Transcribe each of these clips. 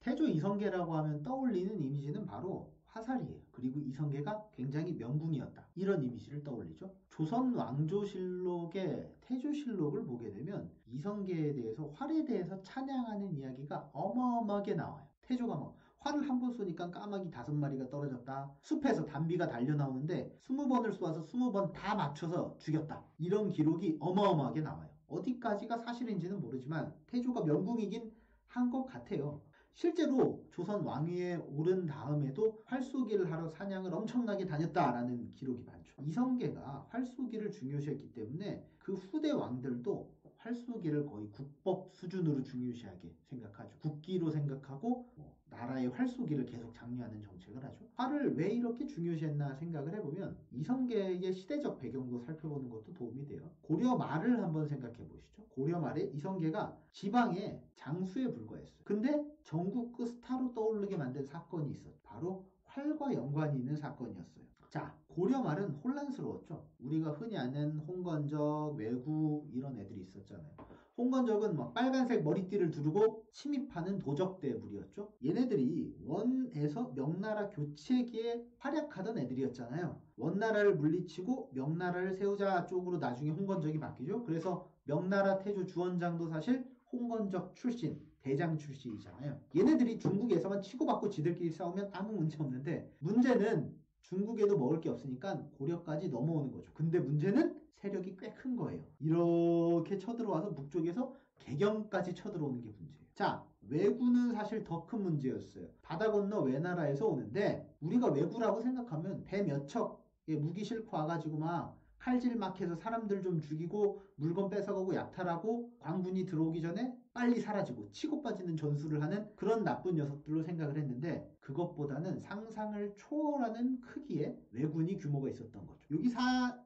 태조 이성계라고 하면 떠올리는 이미지는 바로 화살이에요. 그리고 이성계가 굉장히 명궁이었다. 이런 이미지를 떠올리죠. 조선 왕조실록의 태조실록을 보게 되면 이성계에 대해서 활에 대해서 찬양하는 이야기가 어마어마하게 나와요. 태조가 뭐 활을 한 번 쏘니까 까마귀 5마리가 떨어졌다. 숲에서 담비가 달려나오는데 20번을 쏘아서 20번 다 맞춰서 죽였다. 이런 기록이 어마어마하게 나와요. 어디까지가 사실인지는 모르지만 태조가 명궁이긴 한 것 같아요. 실제로 조선 왕위에 오른 다음에도 활쏘기를 하러 사냥을 엄청나게 다녔다라는 기록이 많죠. 이성계가 활쏘기를 중요시했기 때문에 그 후대 왕들도 활쏘기를 거의 국법 수준으로 중요시하게 생각하죠. 국기로 생각하고 나라의 활쏘기를 계속 장려하는 정책을 하죠. 활을 왜 이렇게 중요시했나 생각을 해보면 이성계의 시대적 배경도 살펴보는 것도 도움이 돼요. 고려 말을 한번 생각해 보시죠. 고려 말에 이성계가 지방의 장수에 불과했어요. 근데 전국 그 스타로 떠오르게 만든 사건이 있었죠. 바로 활과 연관이 있는 사건이었어요. 자, 고려 말은 혼란스러웠죠. 우리가 흔히 아는 홍건적, 왜구 이런 애들이 있었잖아요. 홍건적은 막 빨간색 머리띠를 두르고 침입하는 도적대 무리였죠. 얘네들이 원에서 명나라 교체기에 활약하던 애들이었잖아요. 원나라를 물리치고 명나라를 세우자 쪽으로 나중에 홍건적이 바뀌죠. 그래서 명나라 태조 주원장도 사실 홍건적 출신, 대장 출신이잖아요. 얘네들이 중국에서만 치고받고 지들끼리 싸우면 아무 문제 없는데 문제는 중국에도 먹을 게 없으니까 고려까지 넘어오는 거죠. 근데 문제는 세력이 꽤 큰 거예요. 이렇게 쳐들어와서 북쪽에서 개경까지 쳐들어오는 게 문제예요. 자, 왜구는 사실 더 큰 문제였어요. 바다 건너 외나라에서 오는데 우리가 왜구라고 생각하면 배 몇 척에 무기 싣고 와가지고 막 칼질 막 해서 사람들 좀 죽이고 물건 뺏어가고 약탈하고 광군이 들어오기 전에 빨리 사라지고 치고 빠지는 전술을 하는 그런 나쁜 녀석들로 생각을 했는데 그것보다는 상상을 초월하는 크기의 왜군이 규모가 있었던 거죠.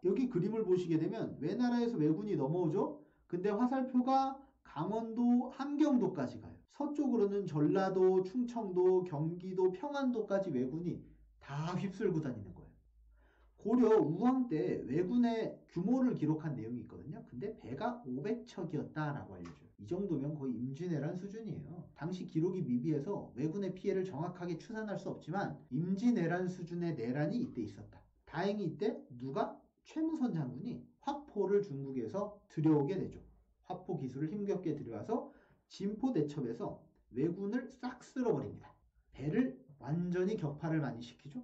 여기 그림을 보시게 되면 왜나라에서 왜군이 넘어오죠. 근데 화살표가 강원도 함경도까지 가요. 서쪽으로는 전라도, 충청도, 경기도, 평안도까지 왜군이 다 휩쓸고 다니는 거예요. 고려 우왕 때 왜군의 규모를 기록한 내용이 있거든요. 근데 배가 500척이었다라고 알려줘요. 이 정도면 거의 임진왜란 수준이에요. 당시 기록이 미비해서 왜군의 피해를 정확하게 추산할 수 없지만 임진왜란 수준의 내란이 이때 있었다. 다행히 이때 누가? 최무선 장군이 화포를 중국에서 들여오게 되죠. 화포 기술을 힘겹게 들여와서 진포대첩에서 왜군을 싹 쓸어버립니다. 배를 완전히 격파를 많이 시키죠.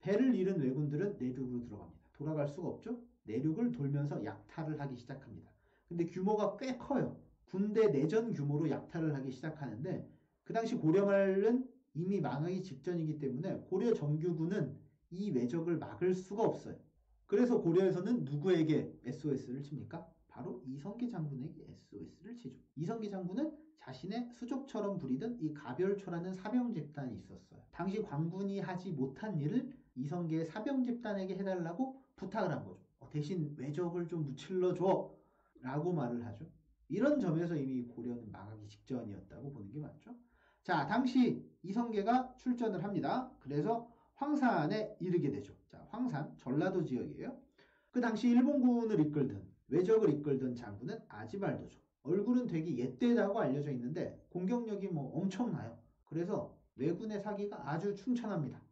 배를 잃은 왜군들은 내륙으로 들어갑니다. 돌아갈 수가 없죠. 내륙을 돌면서 약탈을 하기 시작합니다. 근데 규모가 꽤 커요. 군대 내전 규모로 약탈을 하기 시작하는데 그 당시 고려말은 이미 망하기 직전이기 때문에 고려 정규군은 이 왜적을 막을 수가 없어요. 그래서 고려에서는 누구에게 SOS를 칩니까? 바로 이성계 장군에게 SOS를 치죠. 이성계 장군은 자신의 수족처럼 부리던 이 가별초라는 사병집단이 있었어요. 당시 광군이 하지 못한 일을 이성계의 사병집단에게 해달라고 부탁을 한 거죠. 대신 왜적을 좀 무찔러줘 라고 말을 하죠. 이런 점에서 이미 고려는 망하기 직전이었다고 보는 게 맞죠. 자, 당시 이성계가 출전을 합니다. 그래서 황산에 이르게 되죠. 자, 황산 전라도 지역이에요. 그 당시 일본군을 이끌던 왜적을 이끌던 장군은 아지발도죠. 얼굴은 되게 옛되다고 알려져 있는데 공격력이 엄청나요. 그래서 왜군의 사기가 아주 충천합니다.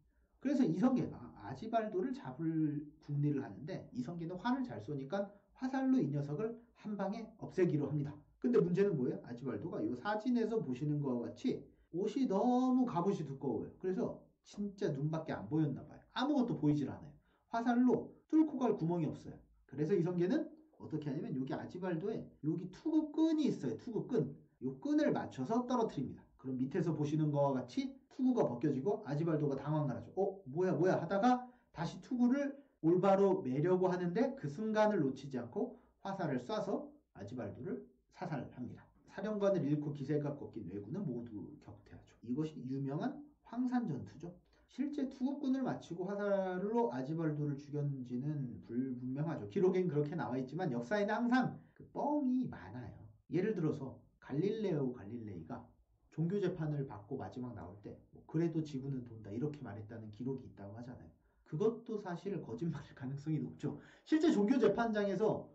그래서 이성계가 아지발도를 잡을 궁리를 하는데 이성계는 활을 잘 쏘니까 화살로 이 녀석을 한 방에 없애기로 합니다. 근데 문제는 뭐예요? 아지발도가 이 사진에서 보시는 것과 같이 옷이 너무 갑옷이 두꺼워요. 그래서 진짜 눈밖에 안 보였나 봐요. 아무것도 보이질 않아요. 화살로 뚫고 갈 구멍이 없어요. 그래서 이성계는 어떻게 하냐면 여기 아지발도에 여기 투구끈이 있어요. 투구끈. 이 끈을 맞춰서 떨어뜨립니다. 그럼 밑에서 보시는 것과 같이 투구가 벗겨지고 아지발도가 당황을 하죠. 뭐야 하다가 다시 투구를 올바로 매려고 하는데 그 순간을 놓치지 않고 화살을 쏴서 아지발도를 사살합니다. 사령관을 잃고 기세가 꺾인 왜군은 모두 격퇴하죠. 이것이 유명한 황산전투죠. 실제 투구꾼을 맞추고 화살로 아지발도를 죽였는지는 불분명하죠. 기록엔 그렇게 나와있지만 역사에는 항상 그 뻥이 많아요. 예를 들어서 갈릴레오 갈릴레이가 종교재판을 받고 마지막 나올 때 그래도 지구는 돈다 이렇게 말했다는 기록이 있다고 하잖아요. 그것도 사실 거짓말일 가능성이 높죠. 실제 종교재판장에서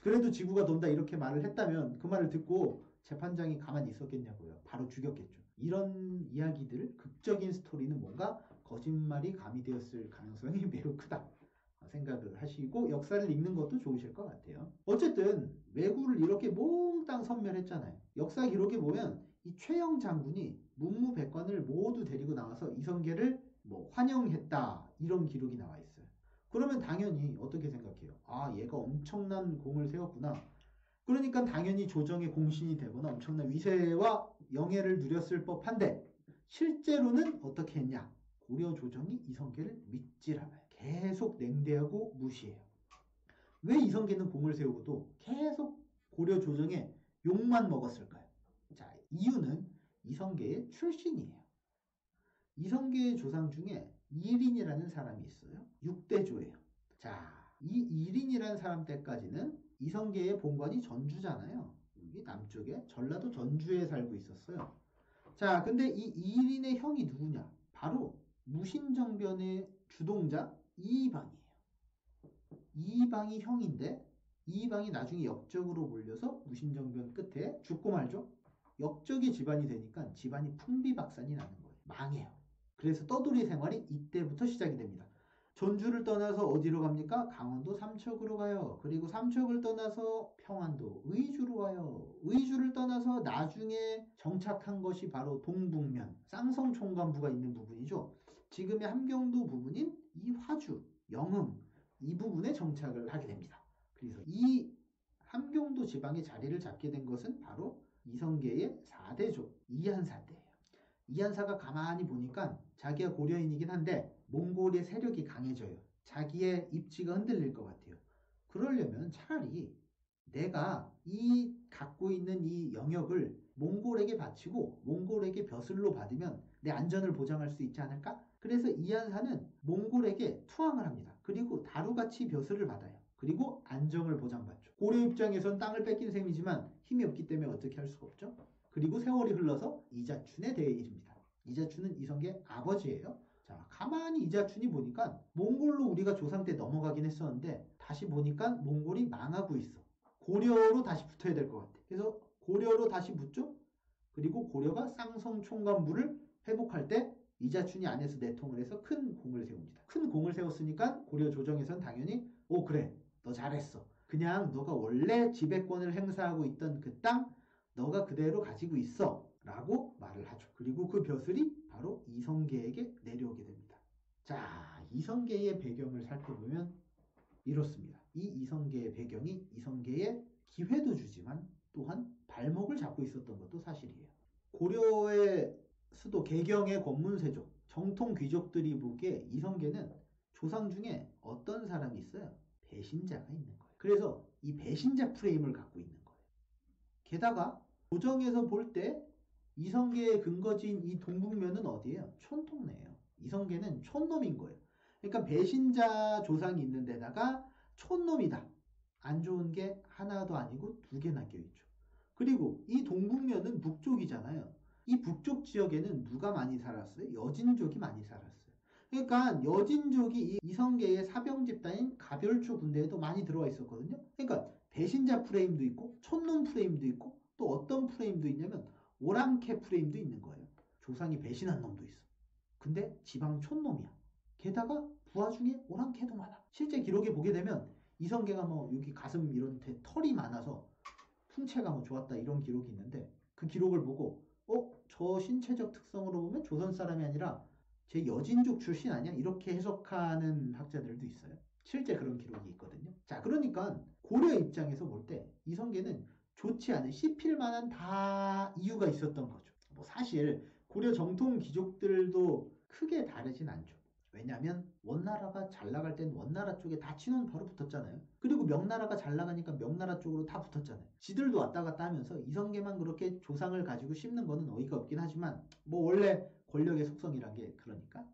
그래도 지구가 돈다 이렇게 말을 했다면 그 말을 듣고 재판장이 가만히 있었겠냐고요. 바로 죽였겠죠. 이런 이야기들, 극적인 스토리는 뭔가 거짓말이 가미되었을 가능성이 매우 크다 생각을 하시고 역사를 읽는 것도 좋으실 것 같아요. 어쨌든 왜구를 이렇게 몽땅 섬멸했잖아요. 역사 기록에 보면 이 최영 장군이 문무백관을 모두 데리고 나와서 이성계를 뭐 환영했다 이런 기록이 나와 있어요. 그러면 당연히 어떻게 생각해요? 아, 얘가 엄청난 공을 세웠구나. 그러니까 당연히 조정의 공신이 되거나 엄청난 위세와 영예를 누렸을 법한데 실제로는 어떻게 했냐? 고려 조정이 이성계를 믿질 않아요. 계속 냉대하고 무시해요. 왜 이성계는 공을 세우고도 계속 고려 조정에 욕만 먹었을까요? 자, 이유는 이성계의 출신이에요. 이성계의 조상 중에 이린이라는 사람이 있어요. 6대조예요. 자, 이 이린이라는 사람 때까지는 이성계의 본관이 전주잖아요. 여기 남쪽에 전라도 전주에 살고 있었어요. 자, 근데 이 이린의 형이 누구냐? 바로 무신정변의 주동자 이방이에요. 이방이 형인데 이방이 나중에 역적으로 몰려서 무신정변 끝에 죽고 말죠. 역적이 집안이 되니까 집안이 풍비박산이 나는 거예요. 망해요. 그래서 떠돌이 생활이 이때부터 시작이 됩니다. 전주를 떠나서 어디로 갑니까? 강원도 삼척으로 가요. 그리고 삼척을 떠나서 평안도, 의주로 가요. 의주를 떠나서 나중에 정착한 것이 바로 동북면, 쌍성총관부가 있는 부분이죠. 지금의 함경도 부분인 이 화주, 영흥, 이 부분에 정착을 하게 됩니다. 그래서 이 함경도 지방에 자리를 잡게 된 것은 바로 이성계의 4대조 이한사 때예요. 이한사가 가만히 보니까 자기가 고려인이긴 한데 몽골의 세력이 강해져요. 자기의 입지가 흔들릴 것 같아요. 그러려면 차라리 내가 이 갖고 있는 이 영역을 몽골에게 바치고 몽골에게 벼슬로 받으면 내 안전을 보장할 수 있지 않을까? 그래서 이한사는 몽골에게 투항을 합니다. 그리고 다루같이 벼슬을 받아요. 그리고 안정을 보장받죠. 고려 입장에선 땅을 뺏긴 셈이지만 힘이 없기 때문에 어떻게 할 수가 없죠. 그리고 세월이 흘러서 이자춘에 대해 이릅니다. 이자춘은 이성계 아버지예요. 자, 가만히 이자춘이 보니까 몽골로 우리가 조상 때 넘어가긴 했었는데 다시 보니까 몽골이 망하고 있어. 고려로 다시 붙어야 될 것 같아. 그래서 고려로 다시 붙죠. 그리고 고려가 쌍성총관부를 회복할 때 이자춘이 안에서 내통을 해서 큰 공을 세웁니다. 큰 공을 세웠으니까 고려 조정에선 당연히 오 그래 너 잘했어. 그냥 너가 원래 지배권을 행사하고 있던 그 땅 너가 그대로 가지고 있어 라고 말을 하죠. 그리고 그 벼슬이 바로 이성계에게 내려오게 됩니다. 자, 이성계의 배경을 살펴보면 이렇습니다. 이 이성계의 배경이 이성계의 기회도 주지만 또한 발목을 잡고 있었던 것도 사실이에요. 고려의 수도 개경의 권문세족, 정통 귀족들이 보기에 이성계는 조상 중에 어떤 사람이 있어요? 배신자가 있는 거예요. 그래서 이 배신자 프레임을 갖고 있는 거예요. 게다가 조정에서 볼 때 이성계의 근거지인 이 동북면은 어디예요? 촌동네예요. 이성계는 촌놈인 거예요. 그러니까 배신자 조상이 있는 데다가 촌놈이다. 안 좋은 게 하나도 아니고 두 개나 껴있죠. 그리고 이 동북면은 북쪽이잖아요. 이 북쪽 지역에는 누가 많이 살았어요? 여진족이 많이 살았어요. 그러니까 여진족이 이 이성계의 사병 집단인 가별초 군대에도 많이 들어와 있었거든요. 그러니까 배신자 프레임도 있고 촌놈 프레임도 있고 또 어떤 프레임도 있냐면 오랑캐 프레임도 있는 거예요. 조상이 배신한 놈도 있어. 근데 지방 촌놈이야. 게다가 부하 중에 오랑캐도 많아. 실제 기록에 보게 되면 이성계가 뭐 여기 가슴 이런 데 털이 많아서 풍채가 뭐 좋았다 이런 기록이 있는데 그 기록을 보고 저 신체적 특성으로 보면 조선 사람이 아니라 제 여진족 출신 아니야? 이렇게 해석하는 학자들도 있어요. 실제 그런 기록이 있거든요. 자, 그러니까 고려 입장에서 볼 때 이성계는 좋지 않은 씹힐 만한 다 이유가 있었던 거죠. 뭐 사실 고려 정통 귀족들도 크게 다르진 않죠. 왜냐하면 원나라가 잘 나갈 땐 원나라 쪽에 다 친원 바로 붙었잖아요. 그리고 명나라가 잘 나가니까 명나라 쪽으로 다 붙었잖아요. 지들도 왔다 갔다 하면서 이성계만 그렇게 조상을 가지고 씹는 거는 어이가 없긴 하지만 뭐 원래 권력의 속성이란 게 그러니까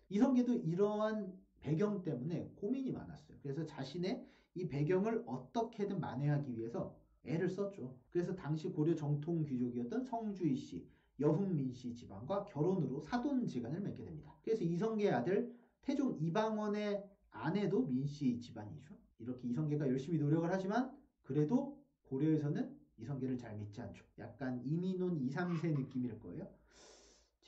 이성계도 이러한 배경 때문에 고민이 많았어요. 그래서 자신의 이 배경을 어떻게든 만회하기 위해서 애를 썼죠. 그래서 당시 고려 정통 귀족이었던 성주이 씨, 여훈민 씨 집안과 결혼으로 사돈지간을 맺게 됩니다. 그래서 이성계의 아들 태종 이방원의 아내도 민씨 집안이죠. 이렇게 이성계가 열심히 노력을 하지만 그래도 고려에서는 이성계를 잘 믿지 않죠. 약간 이민혼 2, 3세 느낌일 거예요.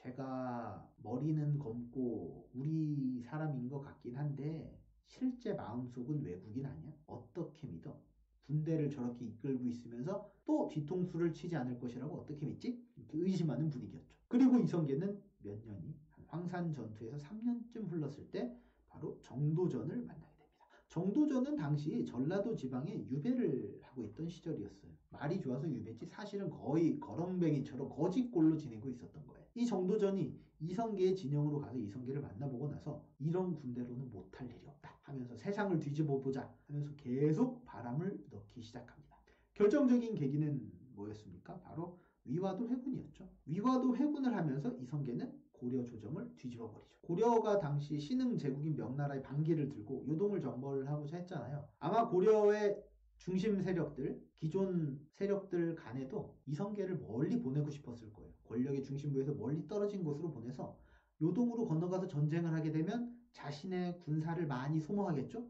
제가 머리는 검고 우리 사람인 것 같긴 한데 실제 마음속은 외국인 아니야? 어떻게 믿어? 군대를 저렇게 이끌고 있으면서 또 뒤통수를 치지 않을 것이라고 어떻게 믿지? 이렇게 의심하는 분위기였죠. 그리고 이성계는 몇 년이 황산 전투에서 3년쯤 흘렀을 때 바로 정도전을 만나게 됩니다. 정도전은 당시 전라도 지방에 유배를 하고 있던 시절이었어요. 말이 좋아서 유배지 사실은 거의 거렁뱅이처럼 거짓골로 지내고 있었던 거예요. 이 정도전이 이성계의 진영으로 가서 이성계를 만나보고 나서 이런 군대로는 못할 일이 없다 하면서 세상을 뒤집어 보자 하면서 계속 바람을 넣기 시작합니다. 결정적인 계기는 뭐였습니까? 바로 위화도 회군이었죠. 위화도 회군을 하면서 이성계는 고려 조정을 뒤집어 버리죠. 고려가 당시 신흥 제국인 명나라의 반기를 들고 요동을 정벌을 하고자 했잖아요. 아마 고려의 중심 세력들, 기존 세력들 간에도 이성계를 멀리 보내고 싶었을 거예요. 권력의 중심부에서 멀리 떨어진 곳으로 보내서 요동으로 건너가서 전쟁을 하게 되면 자신의 군사를 많이 소모하겠죠?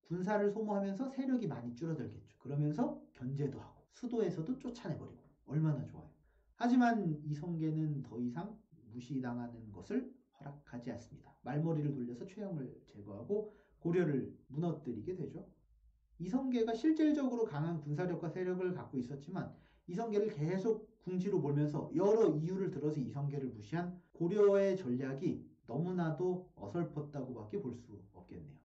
군사를 소모하면서 세력이 많이 줄어들겠죠. 그러면서 견제도 하고 수도에서도 쫓아내버리고 얼마나 좋아요. 하지만 이성계는 더 이상 무시당하는 것을 허락하지 않습니다. 말머리를 돌려서 최영을 제거하고 고려를 무너뜨리게 되죠. 이성계가 실질적으로 강한 군사력과 세력을 갖고 있었지만 이성계를 계속 궁지로 몰면서 여러 이유를 들어서 이성계를 무시한 고려의 전략이 너무나도 어설펐다고밖에 볼 수 없겠네요.